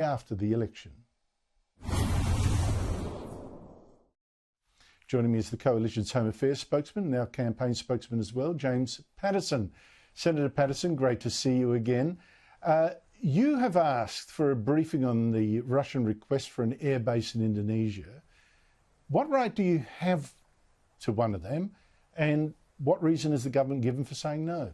after the election. Joining me is the Coalition's Home Affairs spokesman, now campaign spokesman as well, James Paterson. Senator Paterson, great to see you again. You have asked for a briefing on the Russian request for an airbase in Indonesia. What right do you have to one of them, and what reason has the government given for saying no?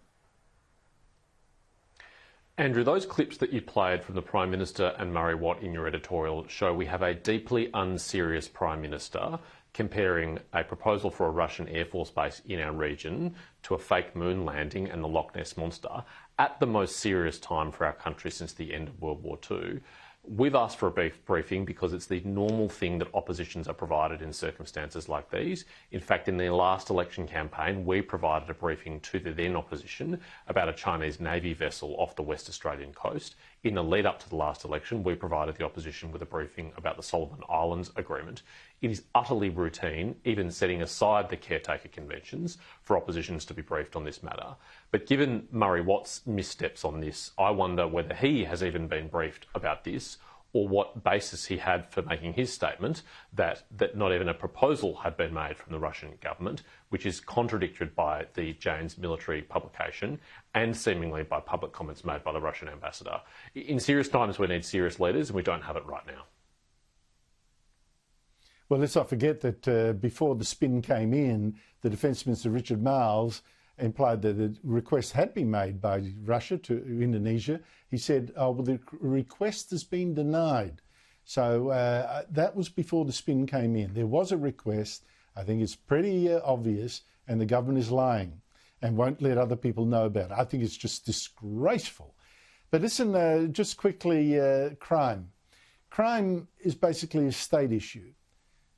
Andrew, those clips that you played from the Prime Minister and Murray Watt in your editorial show we have a deeply unserious Prime Minister comparing a proposal for a Russian Air Force base in our region to a fake moon landing and the Loch Ness Monster at the most serious time for our country since the end of World War II. We've asked for a briefing because it's the normal thing that oppositions are provided in circumstances like these. In fact, in their last election campaign, we provided a briefing to the then opposition about a Chinese Navy vessel off the West Australian coast. In the lead up to the last election, we provided the opposition with a briefing about the Solomon Islands Agreement. It is utterly routine, even setting aside the caretaker conventions, for oppositions to be briefed on this matter. But given Murray Watt's missteps on this, I wonder whether he has even been briefed about this, or what basis he had for making his statement that not even a proposal had been made from the Russian government, which is contradicted by the Jane's military publication and seemingly by public comments made by the Russian ambassador. In serious times, we need serious leaders, and we don't have it right now. Well, let's not forget that before the spin came in, the Defence Minister Richard Marles implied that the request had been made by Russia to Indonesia. He said, oh, well, the request has been denied. So that was before the spin came in. There was a request. I think it's pretty obvious, and the government is lying and won't let other people know about it. I think it's just disgraceful. But listen, just quickly, crime. Crime is basically a state issue.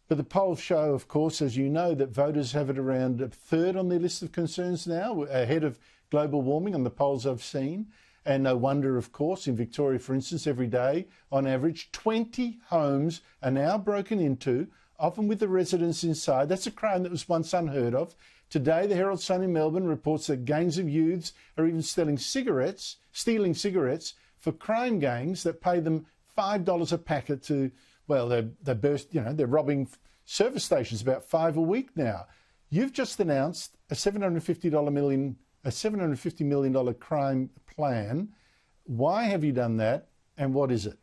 But the polls show, of course, as you know, that voters have it around a third on their list of concerns now, ahead of global warming on the polls I've seen. And no wonder, of course, in Victoria, for instance, every day, on average, 20 homes are now broken into, often with the residents inside. That's a crime that was once unheard of. Today, the Herald Sun in Melbourne reports that gangs of youths are even stealing cigarettes for crime gangs that pay them $5 a packet to... Well, they're robbing service stations about 5 a week now. You've just announced a $750 million crime plan. Why have you done that, and what is it?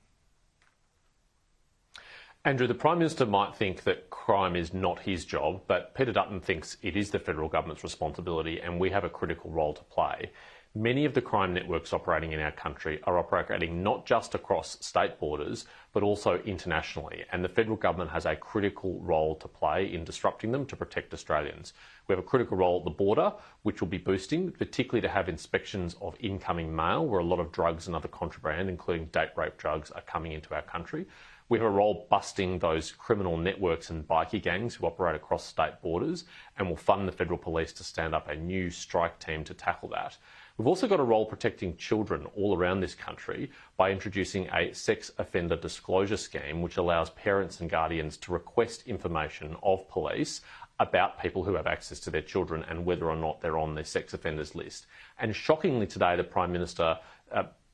Andrew, the Prime Minister might think that crime is not his job, but Peter Dutton thinks it is the federal government's responsibility, and we have a critical role to play. Many of the crime networks operating in our country are operating not just across state borders, but also internationally. And the federal government has a critical role to play in disrupting them to protect Australians. We have a critical role at the border, which will be boosting, particularly to have inspections of incoming mail, where a lot of drugs and other contraband, including date rape drugs, are coming into our country. We have a role busting those criminal networks and bikie gangs who operate across state borders, and will fund the federal police to stand up a new strike team to tackle that. We've also got a role protecting children all around this country by introducing a sex offender disclosure scheme which allows parents and guardians to request information of police about people who have access to their children and whether or not they're on their sex offenders list. And shockingly today, the Prime Minister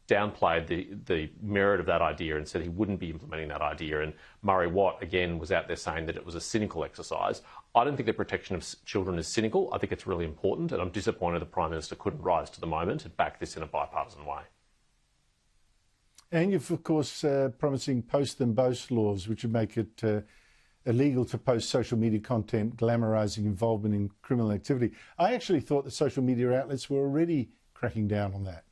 downplayed the merit of that idea and said he wouldn't be implementing that idea. And Murray Watt, again, was out there saying that it was a cynical exercise. I don't think the protection of children is cynical. I think it's really important, and I'm disappointed the Prime Minister couldn't rise to the moment and back this in a bipartisan way. And you've, of course, promising post and boast laws, which would make it illegal to post social media content glamorising involvement in criminal activity. I actually thought the social media outlets were already cracking down on that.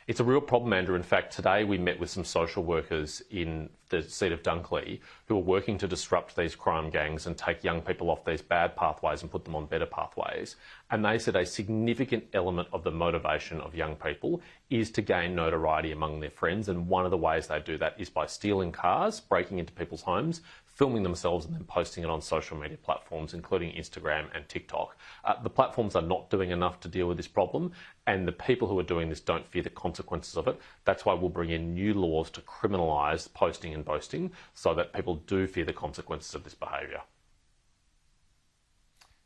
It's a real problem, Andrew. In fact, today we met with some social workers in the seat of Dunkley who are working to disrupt these crime gangs and take young people off these bad pathways and put them on better pathways. And they said a significant element of the motivation of young people is to gain notoriety among their friends. And one of the ways they do that is by stealing cars, breaking into people's homes, filming themselves and then posting it on social media platforms, including Instagram and TikTok. The platforms are not doing enough to deal with this problem, and the people who are doing this don't fear the consequences of it. That's why we'll bring in new laws to criminalise posting and boasting so that people do fear the consequences of this behaviour.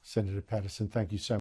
Senator Paterson, thank you so much.